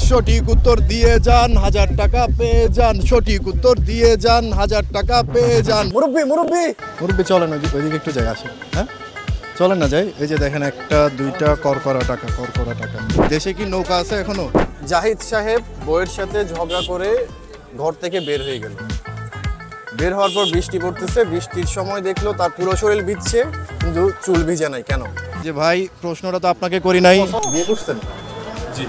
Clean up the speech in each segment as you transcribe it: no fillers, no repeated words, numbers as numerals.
সঠিক উত্তর দিয়ে যান, 1000 টাকা পেয়ে যান। সঠিক উত্তর দিয়ে যান, 1000 টাকা পেয়ে যান। মুরব্বি মুরব্বি মুরব্বি চলেন ওইদিকে একটু যাই আসেন। হ্যাঁ চলেন না যাই। এই যে দেখেন একটা দুইটা করকরা টাকা, করকরা টাকা। দেশে কি নৌকা আছে এখনো? জাহিদ সাহেব বউয়ের সাথে ঝগড়া করে ঘর থেকে বের হয়ে গেল। বের হওয়ার পর বৃষ্টি পড়তেছে, বৃষ্টির সময় দেখলো তার পুরো শরীর ভিজছে কিন্তু চুল ভিজে নাই। কেন? যে ভাই প্রশ্নটা তো আপনাকে করি নাই। বিয়ে করছেন? জি।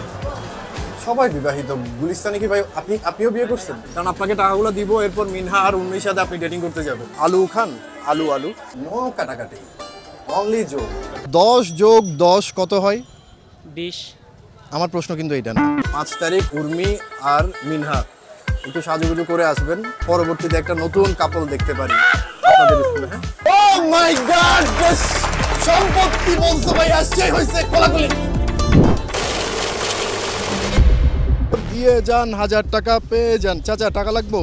সবাই বিবাহিত। গুলিস্তানে কি ভাই আপনিও বিয়ে করছেন? কারণ আপনাকে টাকাগুলো দিব, এরপর মিনহা আর উন্মির সাথে আপনি ডেটিং করতে যাবেন। আলু খান? আলু আলু নো কাটাকাটি, অনলি যোগ। 10 যোগ 10 কত হয়? 20। আমার প্রশ্ন কিন্তু এটা না। 5 তারিখ উর্মি আর মিনহা একটু সাজুগুজু করে আসবেন, পরবর্তীতে একটা নতুন কাপল দেখতে পারি আপনাদের স্কুলে। হ্যাঁ ও মাই গড, সম্পত্তি বলছো ভাই, আসছেই হইছে কোলাকুলি। দিয়ে যান, 1000 টাকা পেয়ে যান। চাচা টাকা লাগবে?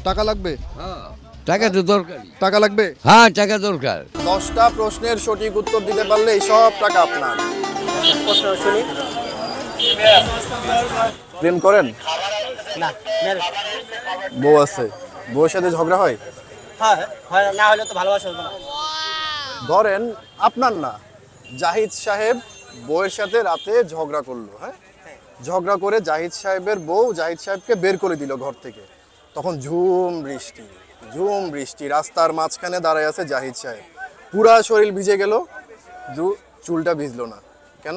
টাকা লাগবে? হ্যাঁ টাকা তো দরকার। টাকা লাগবে? হ্যাঁ টাকা দরকার। 10টা প্রশ্নের সঠিক উত্তর দিতে পারলে এই সব টাকা আপনার। প্রশ্ন শুনি। প্রেম করেন? না, বউ আছে? বউয়ের সাথে ঝগড়া হয়? হ্যাঁ হয়, না হলে তো ভালোবাসা হতো না। ধরেন আপনার না, জাহিদ সাহেব বউয়ের সাথে রাতে ঝগড়া করলো। হ্যাঁ ঝগড়া করে জাহিদ সাহেবের বউ জাহিদ সাহেবকে বের করে দিল ঘর থেকে। তখন ঝুম বৃষ্টি, রাস্তার মাঝখানে দাঁড়ায় আছে জাহিদ সাহেব। পুরা শরীর ভিজে গেল, চুলটা ভিজলো না। কেন?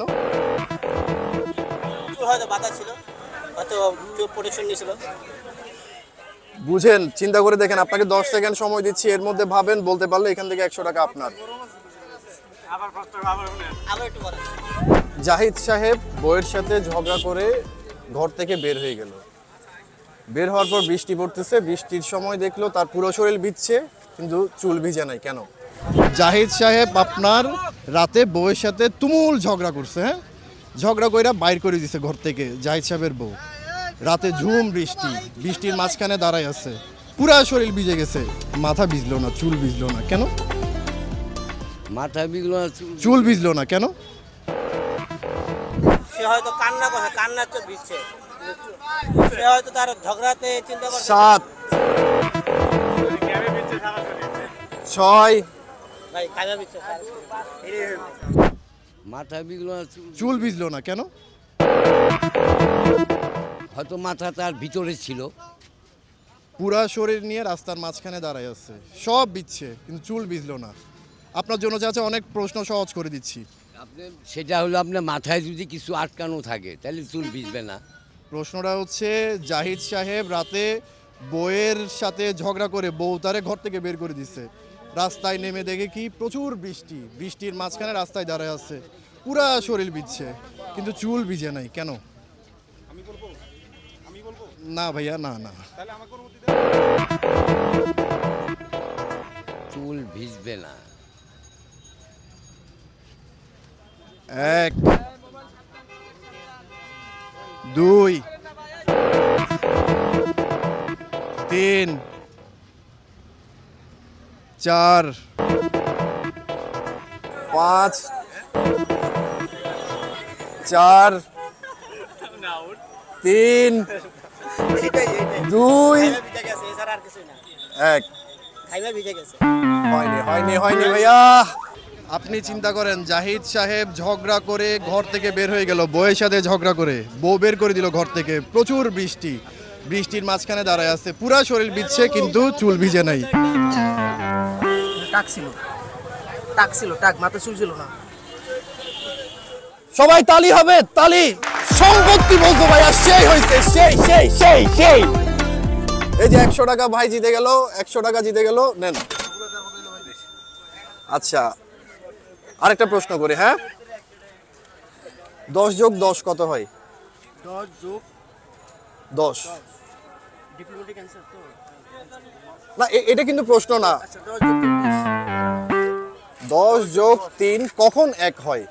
চুল হয়তো বাঁধা ছিল, হয়তো চুল প্রোটেকশন নিয়েছিল। বুঝেন, চিন্তা করে দেখেন। আপনাকে 10 সেকেন্ড সময় দিচ্ছি, এর মধ্যে ভাবেন, বলতে পারলে এখান থেকে 100 টাকা আপনার। আবার একটু বলেন। জাহিদ সাহেব বউয়ের সাথে ঝগড়া করে ঘর থেকে বের হয়ে গেল। বের হওয়ার পর বৃষ্টি পড়তেছে, বৃষ্টির সময় দেখলো তার পুরো শরীর ভিজছে কিন্তু চুল ভিজে নাই। কেন? জাহিদ সাহেব আপনার রাতে বউয়ের সাথে তুমুল ঝগড়া করছে। হ্যাঁ ঝগড়া কইরা বাইর করে দিছে ঘর থেকে জাহিদ সাহেবের বউ। রাতে ঝুম বৃষ্টির মাঝখানে দাঁড়ায় আছে, পুরা শরীর ভিজে গেছে, মাথা ভিজলো না, চুল ভিজলো না। কেন? মাথা বিগলো না, চুল ভিজলো না কেন? সে হয়তো কান্না করে, কান্না তো ভিজছে। সে হয়তো তার ঝগড়াতে চিন্তা করছে। 7 6 ভাই কাজা ভিজছে। মাথা বিগলো না, চুল ভিজলো না কেন? হয়তো মাথা তার ভিতরে ছিল। পুরা শরীর নিয়ে রাস্তার মাঝখানে দাঁড়ায় আছে, সব ভিজছে কিন্তু চুল ভিজলো না। আপনার জন্য চাচা অনেক প্রশ্ন সহজ করে দিচ্ছি। আপনি সেটা হলো আপনার মাথায় যদি কিছু আটকানো থাকে তাহলে চুল ভিজবে না। প্রশ্নটা হচ্ছে জাহিদ সাহেব রাতে বউয়ের সাথে ঝগড়া করে বউ তারে ঘর থেকে বের করে দিচ্ছে। রাস্তায় নেমে দেখে কি প্রচুর বৃষ্টির মাঝখানে রাস্তায় দাঁড়ায় আছে, পুরা শরীর ভিজছে কিন্তু চুল ভিজে নাই। কেন? না ভাইয়া, না চুল ভিজবে না। 1 2 3 4 5 4 3 2 1 খাইবা ভিজে গেছে। হয়নি ভাইয়া। আপনি চিন্তা করেন, জাহিদ সাহেব ঝগড়া করে ঘর থেকে বের হয়ে গেল, বউয়ের সাথে ঝগড়া করে বউ বের করে দিল ঘর থেকে। প্রচুর বৃষ্টির মাঝখানে দাঁড়ায় আছে, পুরা শরীর ভিজছে কিন্তু চুল ভিজে নাই। টাক মাথা চুল ছিল না। সবাই তালি হবে, তালি। সম্পত্তি বলতো ভাইয়া, সেই হইছে, সেই। এই যে 100 টাকা ভাই জিতে গেল, 100 টাকা জিতে গেল, নেন। আচ্ছা আরেকটা প্রশ্ন করি। হ্যাঁ 10 যোগ 10 কত হয়? 10 যোগ 10 ডিপ্লোম্যাটিক অ্যানসার তো না, এটা কিন্তু প্রশ্ন না। আচ্ছা 10 যোগ 10 যোগ 3 কখন 1 হয়?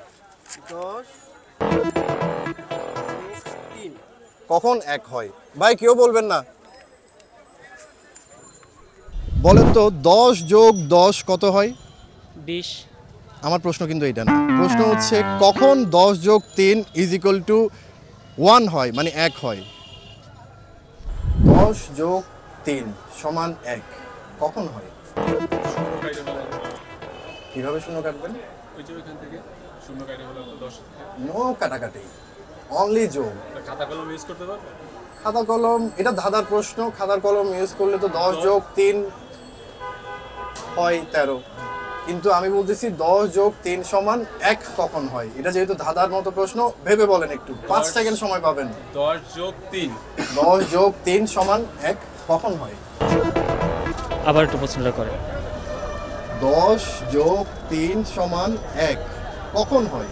10 3 কখন 1 হয়? ভাই কেউ বলবেন না? বলেন তো 10 যোগ 10 কত হয়? 20। আমার প্রশ্ন কিন্তু এটা না। প্রশ্ন হচ্ছে কখন 10 যোগ 3 ইজ ইকুয়াল টু ওয়ান হয় মানে এক হয়। 10 যোগ 3 সমান 1 কখন হয়? কিভাবে শূন্য কাটবেন? ওই যে ওইখান থেকে শূন্য কাটে হলো 10 নো কাটাকাটি, অনলি যোগ। খাতা কলম ইউজ করতে পারবো? খাতা কলম, এটা ধাঁধার প্রশ্ন, খাতার কলম ইউজ করলে তো 10 যোগ 3 হয় 13, কিন্তু আমি বলতেছি 10 যোগ 3 সমান 1 কখন হয়? এটা যেহেতু ধাঁধার মতো প্রশ্ন, ভেবে বলেন একটু, 5 সেকেন্ড সময় পাবেন। 10 যোগ 3 10 যোগ 3 সমান 1 কখন হয়? আবার একটু প্রশ্নটা করে। 10 যোগ 3 সমান 1 কখন হয়?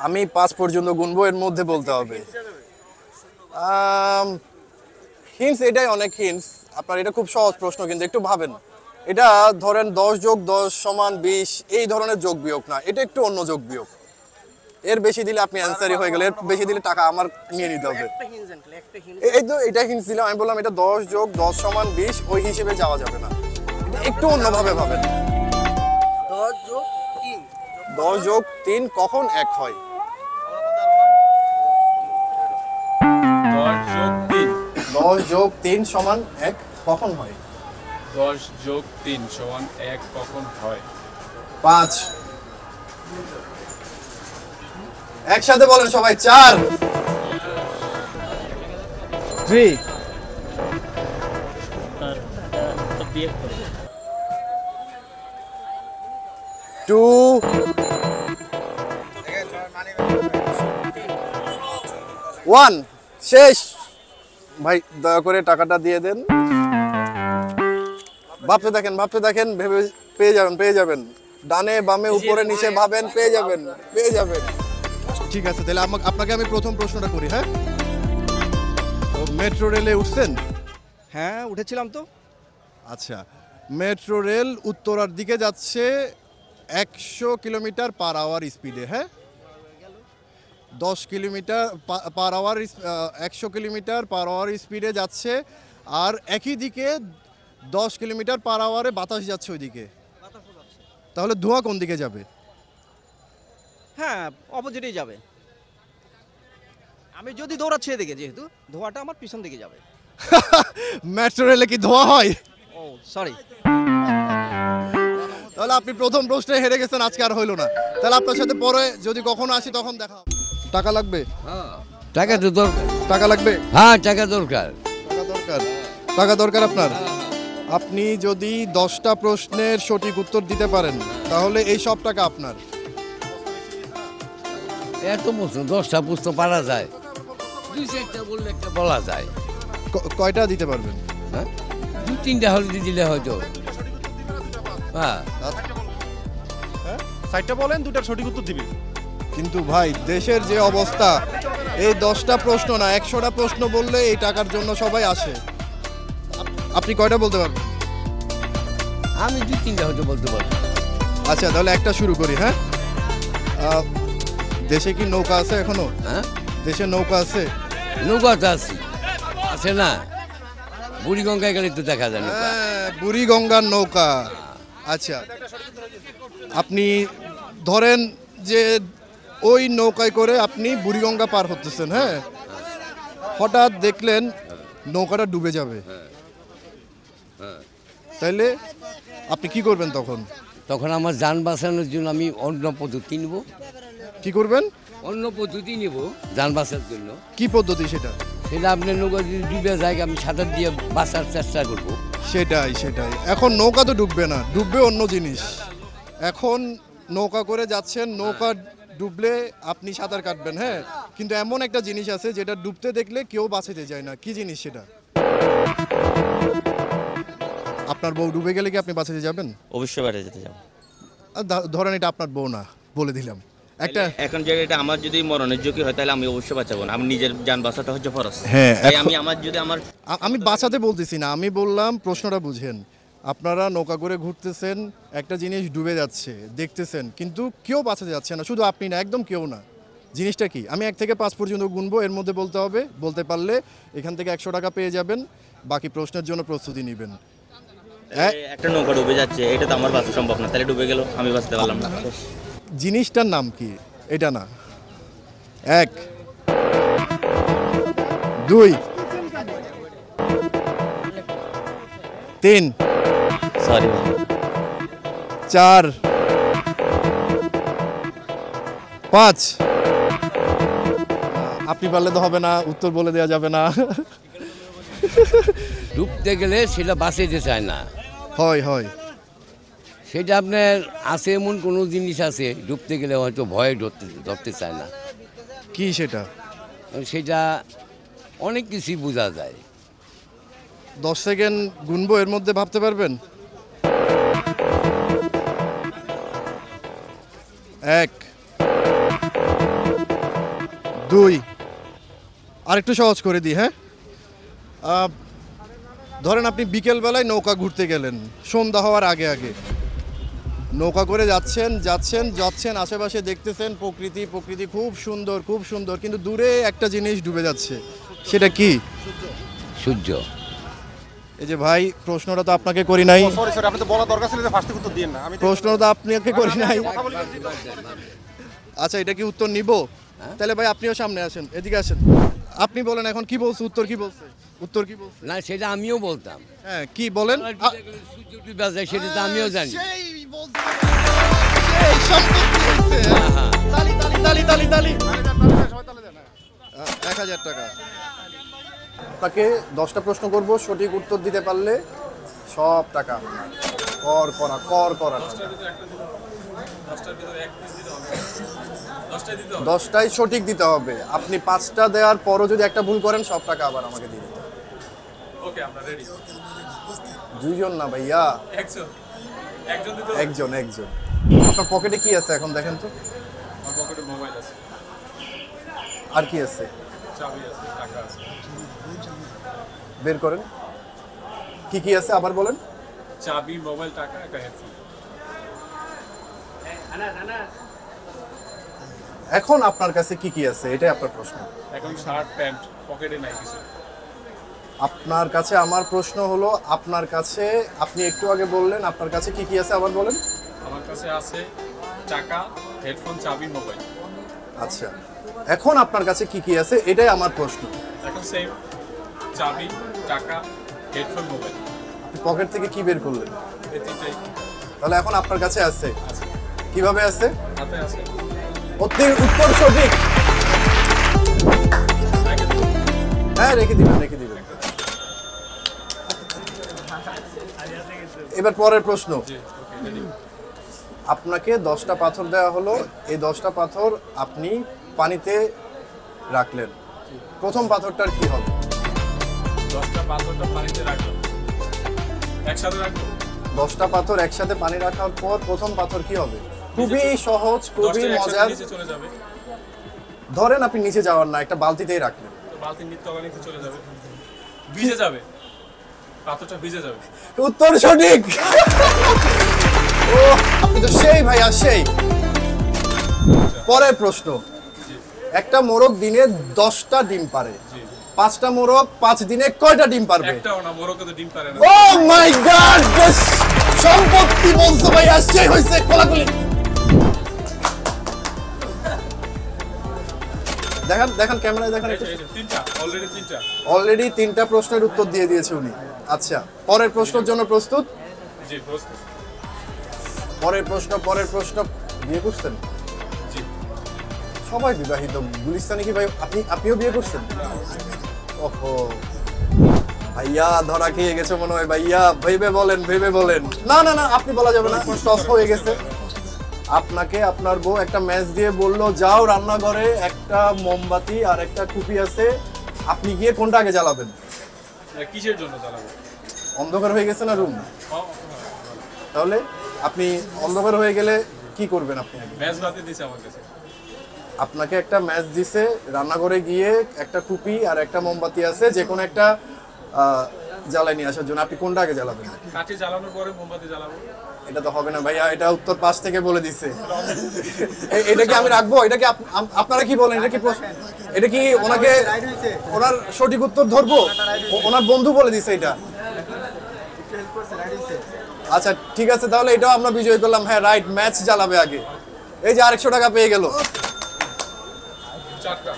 আমি 5 পর্যন্ত গুনবো, এর মধ্যে বলতে হবে। হিন্টস, এটাই অনেক হিন্টস। আপনার এটা খুব সহজ প্রশ্ন, কিন্তু একটু ভাবেন। এটা ধরেন 10 যোগ 10 সমান 20, এই ধরনের যোগ বিয়োগ না, এটা একটু অন্য যোগ বিয়োগ। এর বেশি দিলে আপনি অ্যান্সারই হয়ে গেল, এর বেশি দিলে টাকা আমার নিয়ে নিতে হবে। এই তো এটা হিন্টস দিলাম, আমি বললাম এটা 10 যোগ 10 সমান 20, ওই হিসেবে যাওয়া যাবে না, এটা একটু অন্যভাবে ভাবেন। 10 যোগ 3 কখন 1 হয়? 10 যোগ 3 10 যোগ 3 সমান 1 কখন হয়? 10 যোগ 3 সমান 1 কখন হয়? 5, একসাথে বলেন সবাই, 4, 3, তো বিয়ে করবো। 2, 1, শেষ। ভাই দয়া করে টাকাটা দিয়ে দেন। ভাবতে দেখেন, ভেবে পেয়ে যাবেন। ডানে বামে উপরে নিচে ভাবেন, পেয়ে যাবেন। ঠিক আছে, তাহলে আপনাকে আমি প্রথম প্রশ্নটা করি। হ্যাঁ, মেট্রো রেলে উঠছেন? হ্যাঁ উঠেছিলাম তো। আচ্ছা, মেট্রো রেল উত্তরার দিকে যাচ্ছে 100 কিলোমিটার পার আওয়ার স্পিডে। হ্যাঁ, 10 kilometre per hour, 100 kilometre per hour স্পিডে যাচ্ছে, আর একই দিকে 10 কিলোমিটার পার আওয়ারে বাতাস যাচ্ছে ওইদিকে। তাহলে ধোঁয়া কোন দিকে যাবে? হ্যাঁ অপোজিটেই যাবে। আমি যদি দৌড়াচ্ছি এদিকে, যেহেতু ধোঁয়াটা আমার পিছন দিকে যাবে। মেট্রো রেলে কি ধোঁয়া হয়? ও সরি। তাহলে আপনি প্রথম প্রশ্নে হেরে গেছেন, আজকে আর হইলো না। তাহলে আপনার সাথে পরে যদি কখনো আসি তখন দেখা হবে। টাকা লাগবে? টাকা তো দরকার। টাকা লাগবে? হ্যাঁ, টাকা দরকার। টাকা দরকার আপনার। আপনি যদি 10টা প্রশ্নের সঠিক উত্তর দিতে পারেন, তাহলে এই সব টাকা আপনার। এত প্রশ্ন 10টা প্রশ্ন পারা যায়, 2-4টা বললে একটা বলা যায়। কয়টা দিতে পারবেন? হ্যাঁ, 2-3টা হলে দিলে হয়তো। হ্যাঁ, সাইডটা বলেন, দুটার সঠিক উত্তর দিবি। কিন্তু ভাই দেশের যে অবস্থা, এই 10টা প্রশ্ন না 100টা প্রশ্ন বললে এই টাকার জন্য সবাই আসে। আপনি কয়টা বলতে পারবেন? আমি 2-3টা হয়তো বলতে পারবো। আচ্ছা, তাহলে একটা শুরু করি। হ্যাঁ, দেশে কি নৌকা আছে এখনো? হ্যাঁ, দেশে নৌকা আছে? নৌকাতে আছে না? বুড়িগঙ্গায় গেলে তো দেখা যায় নৌকা। হ্যাঁ, বুড়িগঙ্গার নৌকা। আচ্ছা, আপনি ধরেন যে ওই নৌকায় করে আপনি বুড়িগঙ্গা পার হতেছেন। হ্যাঁ, হঠাৎ দেখলেন নৌকাটা ডুবে যাবে, তাইলে আপনি কি করবেন তখন? তখন আমার যান বাঁচানোর জন্য আমি অন্য পদ্ধতি নিব। কি করবেন? অন্য পদ্ধতি নিব যান বাঁচার জন্য। কি পদ্ধতি সেটা? সেটা আপনার নৌকা যদি ডুবে যায়, আমি সাঁতার দিয়ে বাঁচার চেষ্টা করব। সেটাই। এখন নৌকা তো ডুববে না, ডুববে অন্য জিনিস। এখন নৌকা করে যাচ্ছেন, নৌকা ডুবলে আপনি সাঁতার কাটবেন। হ্যাঁ, কিন্তু এমন একটা জিনিস আছে যেটা ডুবতে দেখলে কেউ বাঁচাতে যায় না। কি জিনিস সেটা? আপনার বউ ডুবে গেলে কি আপনি বাঁচাতে যাবেন? অবশ্যই বাইরে যেতে যাবো। ধরেন এটা আপনার বউ না, বলে দিলাম একটা। এখন যে এটা আমার যদি মরণের ঝুঁকি হয়, তাহলে আমি অবশ্যই বাঁচাবো না। আমি নিজের জান বাঁচাটা হচ্ছে ফরজ। হ্যাঁ, তাই আমি যদি আমার আমি বাঁচাতে বলতেছি না, আমি বললাম প্রশ্নটা বুঝেন। আপনারা নৌকা করে ঘুরতেছেন, একটা জিনিস ডুবে যাচ্ছে দেখতেছেন, কিন্তু কেউ বাঁচাতে যাচ্ছে না। শুধু আপনি না, একদম কেউ না। জিনিসটা কি? আমি 1 থেকে 5 পর্যন্ত গুনবো, এর মধ্যে বলতে হবে। বলতে পারলে এখান থেকে 100 টাকা পেয়ে যাবেন, বাকি প্রশ্নের জন্য প্রস্তুতি নেবেন। একটা নৌকা ডুবে যাচ্ছে, এটা তো আমার বাঁচা সম্ভব না, তাহলে ডুবে গেল আমি বাঁচতে পারলাম না। জিনিসটার নাম কি? এটা না। 1 2 3 সরি 4 5। আপনি পারলে তো হবে না, উত্তর বলে দেওয়া যাবে না। ডুবতে গেলে সেটা বাঁচাইতে চায় না। হয় হয়। সেটা আপনার আছে এমন কোনো জিনিস আছে ডুবতে গেলে হয়তো ভয়ে ধরতে চায় না। কি সেটা? সেটা অনেক কিছুই বোঝা যায়। 10 সেকেন্ড গুনবো, এর মধ্যে ভাবতে পারবেন? 1 2। আরেকটু সহজ করে দিই, হ্যাঁ? ধরেন আপনি বিকেলবেলায় নৌকা ঘুরতে গেলেন, সন্ধ্যা হওয়ার আগে আগে নৌকা করে যাচ্ছেন যাচ্ছেন যাচ্ছেন, আশেপাশে দেখতেছেন প্রকৃতি প্রকৃতি খুব সুন্দর খুব সুন্দর, কিন্তু দূরে একটা জিনিস ডুবে যাচ্ছে, সেটা কি? সূর্য। এই যে ভাই, প্রশ্নটা তো আপনাকে করি নাই। সরি সরি, আপনি তো বলা দরকার ছিল যে ফার্স্টে উত্তর দিয়েন না। আমি প্রশ্নটা তো আপনাকে করি নাই। আচ্ছা, এটা কি উত্তর নিব? তাহলে ভাই আপনিও সামনে আসেন, এদিকে আসেন। আপনি বলেন এখন কি বলছে, উত্তর কি বলছে? উত্তর কি বলছে? না, সেটা আমিও বলতাম। হ্যাঁ, কি বলেন? সূর্য ডুবে যায় সেটা তো আমিও জানি। এই সম্পত্তি হইছে। তালি তালি তালি তালি তালি। 1000 টাকা। তাকে 10টা প্রশ্ন করব, সঠিক উত্তর দিতে পারলে সব টাকা আপনার। কর করা 10টাই সঠিক দিতে হবে। আপনি 5টা দেওয়ার পরও যদি একটা ভুল করেন, সব টাকা আবার আমাকে দিয়ে দিতে হবে। ওকে, আমরা রেডি। 2 জন না ভাইয়া, একজন একজন। আপনার পকেটে কি আছে এখন দেখেন তো? আমার পকেটে মোবাইল আছে, আর কি আছে? চাবি আছে, টাকা আছে। বের করেন। কি কি আছে আবার বলেন? চাবি, মোবাইল, টাকা, একটা হেডফোন। এখন আপনার কাছে কি কি আছে, এটাই আপনার প্রশ্ন। এখন শার্ট, প্যান্ট, পকেটে নাই কিছু। আপনার কাছে আমার প্রশ্ন হলো, আপনার কাছে, আপনি একটু আগে বললেন আপনার কাছে কি কি আছে, আবার বলেন। আমার কাছে আছে টাকা, হেডফোন, চাবি, মোবাইল। আচ্ছা, এখন আপনার কাছে কি কি আছে, এটাই আমার প্রশ্ন। এখন সেম, চাবি, টাকা, হেডফোন, মোবাইল। আপনি পকেট থেকে কি বের করলেন? এই তিনটাই তাহলে এখন আপনার কাছে আছে। আছে, কিভাবে আছে? হাতে আছে। উত্তর সঠিক। রেখে দেবো। হ্যাঁ, রেখে দিবেন। এবার পরের প্রশ্ন। জি, ওকে, রেডি। আপনাকে 10টা পাথর দেওয়া হলো, এই 10টা পাথর আপনি পানিতে রাখলেন, প্রথম পাথরটার কি হবে? 10টা পাথরটা পানিতে রাখলাম, একসাথে রাখবো। 10টা পাথর একসাথে পানি রাখার পর প্রথম পাথর কি হবে? খুবই সহজ, 10টা খুবই একসাথে মজার। নিচে চলে যাবে। ধরেন আপনি নিচে যাওয়ার না, একটা বালতিতেই রাখলেন, তো বালতির নিচে তলা নিচে চলে যাবে, ভিজে যাবে, পাথরটা ভিজে যাবে। উত্তর সঠিক। ও, আপনি তো সেই ভাইয়া, সেই। পরের প্রশ্ন। একটা মোরগ দিনে 10টা ডিম পারে, 5টা মোরগ 5 দিনে কয়টা ডিম পারবে? একটাও না, মোরগকে তো ডিম পারে না। ও মাই গড, সম্পত্তি বলছো ভাইয়া, সেই হইছে, কোলাকুলি। দেখেন ক্যামেরায় দেখেন। এই যে তিনটা, অলরেডি তিনটা। অলরেডি 3টা প্রশ্নের উত্তর দিয়ে দিয়েছে উনি। আচ্ছা, পরের প্রশ্নের জন্য প্রস্তুত? জি, প্রস্তুত। পরের প্রশ্ন বিয়ে করছেন? জি। সবাই বিবাহিত। গুলিস্তানি কি ভাই, আপনিও বিয়ে করছেন? ওহো ভাইয়া, ধরা খেয়ে গেছে মনে হয় ভাইয়া। ভেবে বলেন। না, আপনি বলা যাবে না, টস হয়ে গেছে। আপনাকে আপনার বউ একটা ম্যাচ দিয়ে বললো, যাও রান্নাঘরে একটা মোমবাতি আর একটা কুপি আছে, আপনি গিয়ে কোনটা আগে জ্বালাবেন? কিসের জন্য চালাবো? অন্ধকার হয়ে গেছে না রুম, তাহলে আপনি অন্ধকার হয়ে গেলে কি করবেন? আপনি ম্যাচ বাতি দিছে আমার কাছে। আপনাকে একটা ম্যাচ দিছে, রান্নাঘরে গিয়ে একটা কুপি আর একটা মোমবাতি আছে, যে কোনো একটা জ্বালাই নিয়ে আসার জন্য, আপনি কোনটা আগে জ্বালাবেন? কাঠি জ্বালানোর পরে মোমবাতি জ্বালাবো। এটা তো হবে না ভাইয়া, এটা উত্তর পাশ থেকে বলে দিছে। এটা কি আমি রাখবো? এটা কি আপনারা কি বলেন? এটা কি ওনাকে, ওনার সঠিক উত্তর ধরবো? ওনার বন্ধু বলে দিছে এটা। আচ্ছা ঠিক আছে, তাহলে এটাও আমরা বিজয় করলাম। হ্যাঁ রাইট, ম্যাচ জ্বালাবে আগে। এই যে 100 টাকা পেয়ে গেল। 4টা।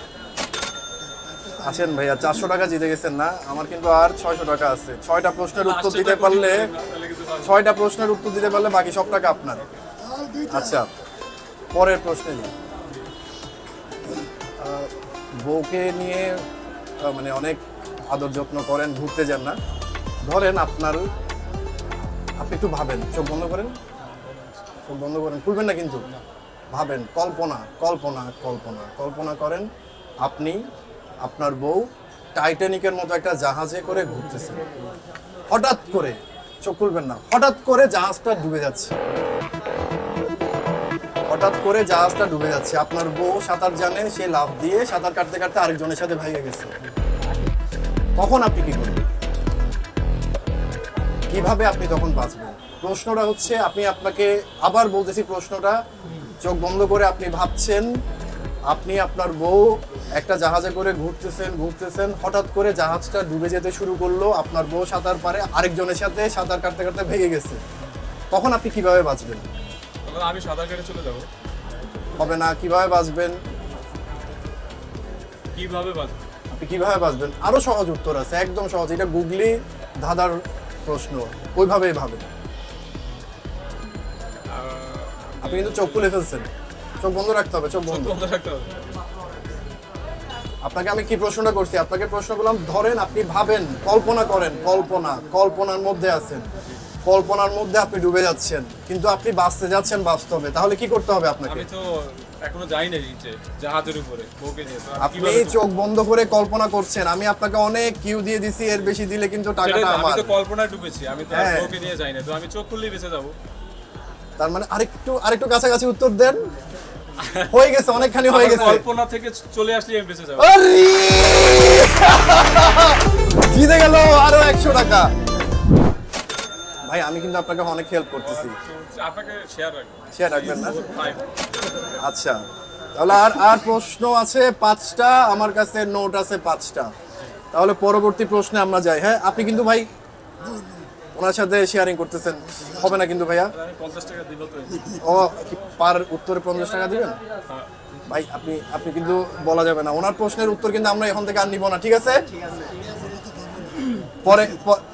আসেন ভাইয়া, 400 টাকা জিতে গেছেন না, আমার কিন্তু আর 600 টাকা আছে। 6টা প্রশ্নের উত্তর দিতে পারলে, 6টা প্রশ্নের উত্তর দিতে পারলে বাকি সব টাকা আপনার। আচ্ছা পরের প্রশ্নে যাই। বউকে নিয়ে মানে অনেক আদর যত্ন করেন, ঘুরতে যান না, ধরেন আপনার, আপনি একটু ভাবেন, চোখ বন্ধ করেন, চোখ বন্ধ করেন, খুলবেন না কিন্তু, ভাবেন, কল্পনা কল্পনা কল্পনা কল্পনা করেন আপনি আপনার বউ টাইটানিকের মতো একটা জাহাজে করে ঘুরতেছেন। হঠাৎ করে, চোখ খুলবেন না, হঠাৎ করে জাহাজটা ডুবে যাচ্ছে, হঠাৎ করে জাহাজটা ডুবে যাচ্ছে। আপনার বউ সাঁতার জানে, সে লাফ দিয়ে সাঁতার কাটতে কাটতে আরেকজনের সাথে ভাইগে গেছে। তখন আপনি কি করবেন? কিভাবে আপনি তখন বাঁচবেন? প্রশ্নটা হচ্ছে, আপনি আপনাকে আবার বলতেছি প্রশ্নটা, চোখ বন্ধ করে আপনি ভাবছেন, আপনি আপনার বউ একটা জাহাজে করে ঘুরতেছেন, হঠাৎ করে জাহাজটা ডুবে যেতে শুরু করলো, আপনার বউ সাঁতার পারে, আরেকজনের সাথে সাঁতার কাটতে কাটতে ভেঙে গেছে। তখন আপনি কিভাবে বাঁচবেন? আমি সাঁতার কেটে চলে যাব। হবে না, কিভাবে বাঁচবেন? কিভাবে বাঁচবো? আপনি কিভাবে বাঁচবেন? আরো সহজ উত্তর আছে, একদম সহজ, এটা গুগলি ধাঁধার প্রশ্ন, ওইভাবেই ভাবেন। আপনি কিন্তু চোখ খুলে ফেলছেন, চোখ বন্ধ রাখতে হবে, চোখ বন্ধ। বন্ধ রাখতে হবে। আপনাকে আমি কি প্রশ্নটা করছি? আপনাকে প্রশ্ন করলাম, ধরেন আপনি ভাবেন, কল্পনা করেন, কল্পনার মধ্যে আছেন, কল্পনার মধ্যে আপনি ডুবে যাচ্ছেন, কিন্তু আপনি বাঁচতে যাচ্ছেন বাস্তবে, তাহলে কি করতে হবে আপনাকে? আমি তো এখনো যাই না নিচে জাহাজের উপরে বউকে নিয়ে, তো আপনি চোখ বন্ধ করে কল্পনা করছেন, আমি আপনাকে অনেক কিউ দিয়ে দিছি, এর বেশি দিলে কিন্তু টাকাটা আমি আমার। তো কল্পনায় ডুবেছি, আমি তো আর হ্যাঁ। বউকে নিয়ে যাই না, তো আমি চোখ খুললেই বেঁচে যাবো। তার মানে আরেকটু কাছাকাছি উত্তর দেন। হয়ে গেছে, অনেকখানি হয়ে গেছে। কল্পনা থেকে চলে আসলে আমি বেঁচে যাবো। আরে! জিতে গেল আরো 100 টাকা। ভাই আমি কিন্তু আপনাকে অনেক হেল্প করতেছি, আপনাকে শেয়ার রাখবো। শেয়ার রাখবেন না? 5। আচ্ছা তাহলে আর প্রশ্ন আছে 5টা, আমার কাছে নোট আছে 5টা। তাহলে পরবর্তী প্রশ্নে আমরা যাই। হ্যাঁ আপনি কিন্তু ভাই ওনার সাথে শেয়ারিং করতেছেন, হবে না কিন্তু ভাইয়া। আমি 50 টাকা দিব তো। ও কি পার উত্তরে 50 টাকা দিবেন? ভাই আপনি কিন্তু বলা যাবে না, ওনার প্রশ্নের উত্তর কিন্তু আমরা এখন থেকে আর নিব না, ঠিক আছে?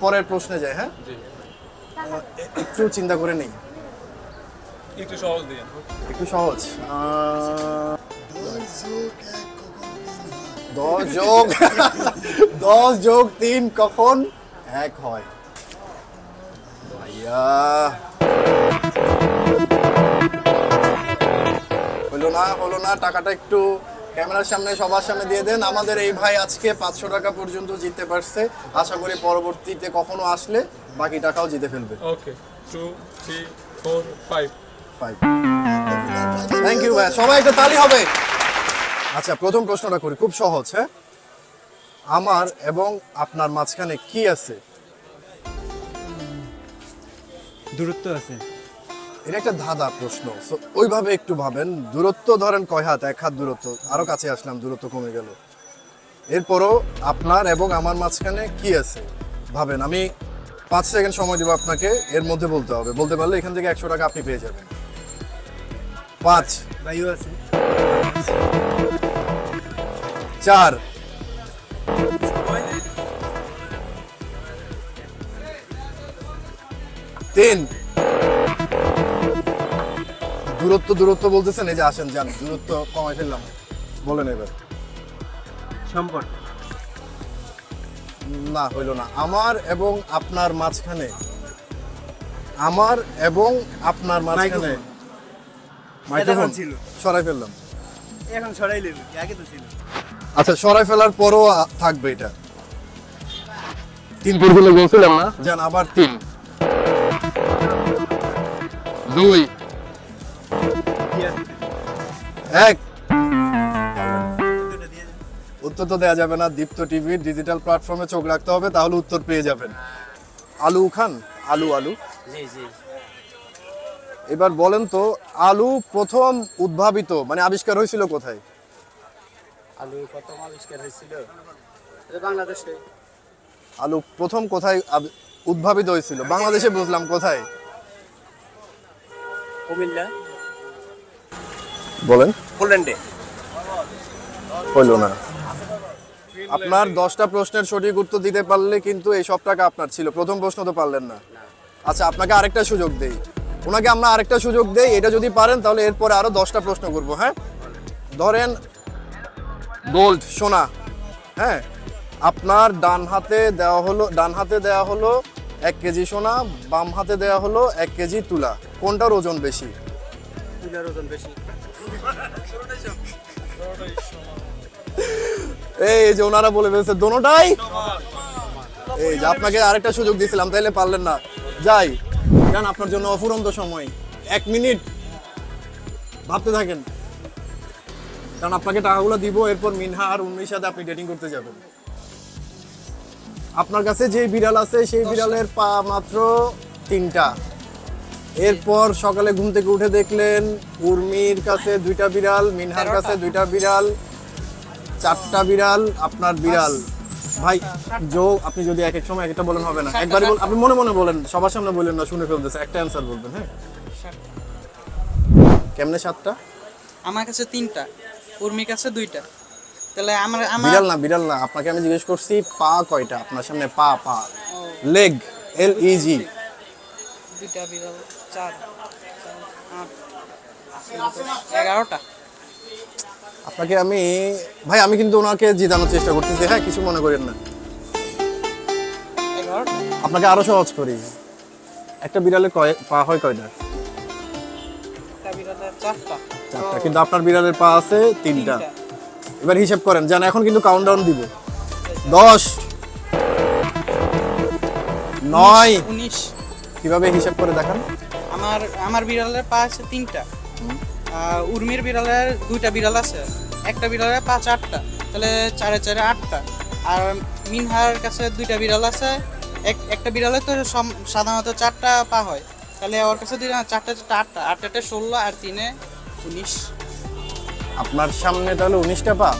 পরের প্রশ্নে যাই। হ্যাঁ একটু চিন্তা করে নেই, একটু সহজ দিন। একটু সহজ। 10 যোগ 3 কখন 1 হয়? ভাইয়া হলো না, টাকাটা একটু ক্যামেরার সামনে সবার সামনে দিয়ে দেন। আমাদের এই ভাই আজকে 500 টাকা পর্যন্ত জিততে পারছে, আশা করি পরবর্তীতে কখনো আসলে বাকি টাকাও জিতে ফেলবে। ওকে 2 3 4 5। থ্যাংক ইউ ভাই, সবাই একটা তালি হবে। আচ্ছা প্রথম প্রশ্নটা করি, খুব সহজ। হ্যাঁ আমার এবং আপনার মাঝখানে কি আছে? দূরত্ব আছে। এটা একটা ধাঁধা প্রশ্ন, সো ওইভাবে একটু ভাবেন। দূরত্ব ধরেন কয় হাত? 1 হাত দূরত্ব, আরো কাছে আসলাম, দূরত্ব কমে গেল। এরপরও আপনার এবং আমার মাঝখানে কি আছে ভাবেন। আমি 5 সেকেন্ড সময় দেবো আপনাকে, এর মধ্যে বলতে হবে, বলতে পারলে এখান থেকে 100 টাকা আপনি পেয়ে যাবেন। 5 বায়ু আছে। 4 3 দূরত্ব বলতেছেন, এই যে আসেন যান, দূরত্ব কমাই ফেললাম, বলেন এবার। সম্পর্ক না হইলো না। আমার এবং আপনার মাঝখানে, আমার এবং আপনার মাঝখানে মাইক্রোফোন ছিল। সরাই ফেললাম। এখন সরাই নেবে, আগে তো ছিল। আচ্ছা সরাই ফেলার পরও থাকবে এটা। 3 পর্যন্ত বলছিলাম না, যান আবার 3 2 1। উত্তর তো দেওয়া যাবে না, দীপ্ত টিভি ডিজিটাল প্ল্যাটফর্মে চোখ রাখতে হবে, তাহলে উত্তর পেয়ে যাবেন। আলু খান? আলু জি জি। এবার বলেন তো, আলু প্রথম উদ্ভাবিত মানে আবিষ্কার হয়েছিল কোথায়? আলু প্রথম আবিষ্কার হয়েছিল বাংলাদেশে। আলু প্রথম কোথায় উদ্ভাবিত হয়েছিল? বাংলাদেশে বুঝলাম, কোথায় কুমিল্লা। বলেন। পোল্যান্ডে। হইল না। আপনার 10টা প্রশ্নের সঠিক উত্তর দিতে পারলে কিন্তু এই সব টাকা আপনার ছিল। প্রথম প্রশ্ন তো পারলেন না। আচ্ছা, আপনাকে আরেকটা সুযোগ দেই, ওনাকে আমরা আরেকটা সুযোগ দেই। এটা যদি পারেন তাহলে এরপরে আরো 10টা প্রশ্ন করব। হ্যাঁ, ধরেন গোল্ড, সোনা। হ্যাঁ, আপনার ডান হাতে দেওয়া হলো 1 কেজি সোনা, বাম হাতে দেওয়া হলো 1 কেজি তুলা। কোনটার ওজন বেশি? তুলার ওজন বেশি। এই যে ওনারা বলে ফেলছে দোনোটাই। এই যে আপনাকে আরেকটা সুযোগ দিয়েছিলাম, তাইলে পারলেন না। যাই জান, আপনার জন্য অফুরন্ত সময় 1 মিনিট ভাবতে থাকেন, কারণ আপনাকে টাকাগুলো দিব। এরপর মিনহা আর উর্মির সাথে আপনি ডেটিং করতে যাবেন। আপনার কাছে যে বিড়াল আছে সেই বিড়ালের পা মাত্র 3টা। এরপর সকালে ঘুম থেকে উঠে দেখলেন উর্মির কাছে 2টা বিড়াল, মিনহার কাছে 2টা বিড়াল, 4টা বিড়াল, আপনার বিড়াল। ভাই আপনি যদি এক এক সময় একটা বলেন হবে না, একবারই আপনি মনে মনে বলেন, সবার সামনে বলেন না, শুনে ফেলতেছে। একটা অ্যান্সার বলবেন। হ্যাঁ, কেমনে 7টা? আমার কাছে 3টা, উর্মির কাছে 2টা। তাহলে আমার বিড়াল না, আপনাকে আমি জিজ্ঞেস করছি পা কয়টা আপনার সামনে? পা লেগ, LEG। 2টা বিড়াল, 4, 8, 11টা। আপনাকে আমি কিন্তু ওনাকে জিতানোর চেষ্টা করতেছি। হ্যাঁ, কিছু মনে করেন না। 11টা। আপনাকে আরো সহজ করি, একটা বিড়ালের পা হয় কয়টা? একটা বিড়ালের 4টা। কিন্তু আপনার বিড়ালের পা আছে 3টা। এবার হিসাব করেন, জান এখন কিন্তু কাউন্টডাউন দিব। 10, 9। 19। কিভাবে হিসাব করে দেখান? আমার বিড়ালের পা আছে 3টা, উর্মির বিড়ালের 2টা বিড়াল আছে, একটা বিড়ালের পা 4টা, তাহলে 4 এ 4 8টা। আর মিনহার কাছে 2টা বিড়াল আছে, একটা বিড়ালের তো সাধারণত 4টা পা হয়, তাহলে ওর কাছে 4টা 8টা, 8টা 16 আর 3 এ 19। আপনার সামনে তাহলে 19টা পা।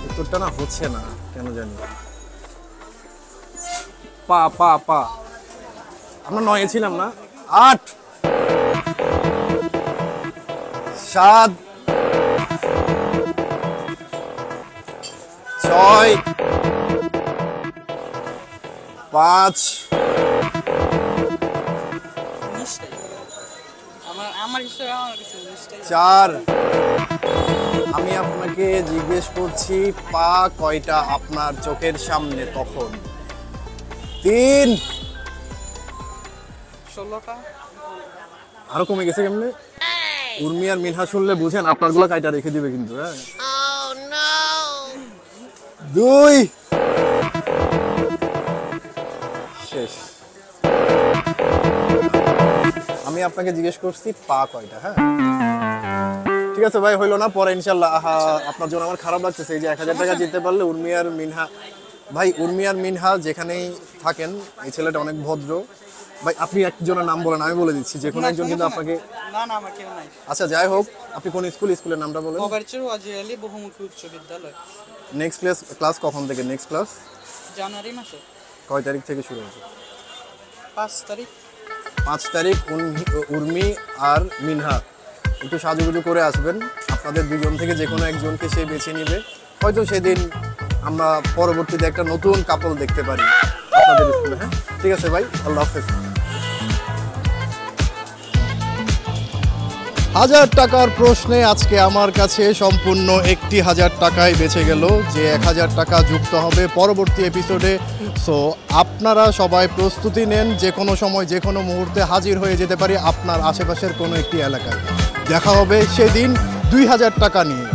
উত্তরটা না হচ্ছে না কেন জানি। পা আমরা 9 এ ছিলাম না? 8, 7, 6, 5, আমার হিসেবে আমার কাছে 19টাই। 4। আমি আপনাকে জিজ্ঞেস করছি পা কয়টা আপনার চোখের সামনে তখন? 3। 16টা। আরো কমে গেছে কেমনে? উর্মি আর মিনহা শুনলে বুঝেন আপনার গুলো কাইটা রেখে দিবে কিন্তু। হ্যাঁ, 2। শেষ। আমি আপনাকে জিজ্ঞেস করছি পা কয়টা। হ্যাঁ, ঠিক আছে ভাই, হইলো না, পরে ইনশাল্লাহ। আপনার জন্য আমার খারাপ লাগতেছে। এই যে 1000 টাকা জিততে পারলে উর্মি আর মিনহা, ভাই উর্মি আর মিনহা যেখানেই থাকেন, এই ছেলেটা অনেক ভদ্র। ভাই আপনি একজনের নাম বলেন, আমি বলে দিচ্ছি যে কোনো একজন কিন্তু আপনাকে। না আমার কেউ নাই। আচ্ছা যাই হোক, আপনি কোন স্কুলের নামটা বলেন? মোবারচর ওয়াজির আলী বহুমুখী উচ্চ বিদ্যালয়। নেক্সট ক্লাস কখন থেকে? নেক্সট ক্লাস জানুয়ারি মাসে। কয় তারিখ থেকে শুরু হবে? 5 তারিখ। 5 তারিখ। উর্মি আর মিনহা একটু সাজুগুজু করে আসবেন। আপনাদের দুজন থেকে যে কোনো একজনকে সে বেছে নিবে। হয়তো সেদিন আমরা পরবর্তীতে একটা নতুন কাপল দেখতে পারি আপনাদের স্কুলে। হ্যাঁ, ঠিক আছে ভাই, আল্লাহ হাফেজ। 1000 টাকার প্রশ্নে আজকে আমার কাছে সম্পূর্ণ 1000 টাকায় বেঁচে গেল, যে 1000 টাকা যুক্ত হবে পরবর্তী এপিসোডে। সো আপনারা সবাই প্রস্তুতি নেন, যে কোনো সময় যে কোনো মুহূর্তে হাজির হয়ে যেতে পারি আপনার আশেপাশের কোনো একটি এলাকায়। দেখা হবে সেদিন 2000 টাকা নিয়ে।